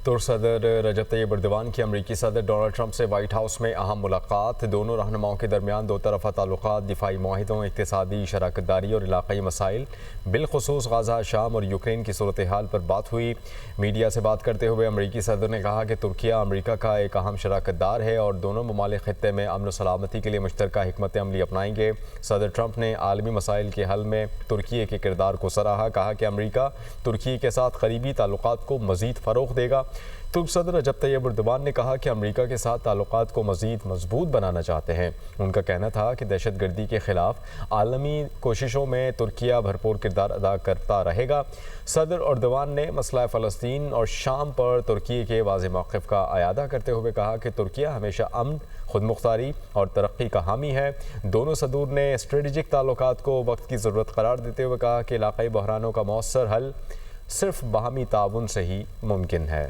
तुर्क सदर रजब Tayyip Erdogan की अमरीकी सदर डोनाल्ड ट्रंप से वाइट हाउस में अहम मुलाकात। दोनों रहनुमाओं के दरमियान दो तरफ़ा ताल्लुकात, दिफाई मुआहिदों, इक़्तिसादी शराकतदारी और इलाक़ाई मसाइल, बिलख़ुसूस गाज़ा, शाम और यूक्रेन की सूरत हाल पर बात हुई। मीडिया से बात करते हुए अमरीकी सदर ने कहा कि तुर्किया अमरीका का एक अहम शराकतदार है और दोनों ममालिक ख़ित्ते में अमन सलामती के लिए मुश्तरका हिकमत अमली अपनाएंगे। सदर ट्रंप ने आलमी मसाइल के हल में तुर्की के किरदार को सराहा। कहा कि अमरीका तुर्की के साथ करीबी ताल्लुकात को मज़ीद फ़रोग़ देगा। तुर्क सदर रजब तैयब एर्दोगान ने कहा कि अमरीका के साथ ताल्लुकात को मज़ीद मजबूत बनाना चाहते हैं। उनका कहना था कि दहशतगर्दी के ख़िलाफ़ आलमी कोशिशों में तुर्किया भरपूर किरदार अदा करता रहेगा। सदर एर्दोगान ने मसला फ़लस्तीन और शाम पर तुर्की के वाज़ेह मौक़िफ़ का अयादा करते हुए कहा कि तुर्किया हमेशा अमन, खुदमुख्तारी और तरक्की का हामी है। दोनों सदूर ने स्ट्रेटजिक ताल्लुकात को वक्त की ज़रूरत करार देते हुए कहा कि इलाक़ाई बहरानों का मौसर हल सिर्फ बाहमी ताउन से ही मुमकिन है।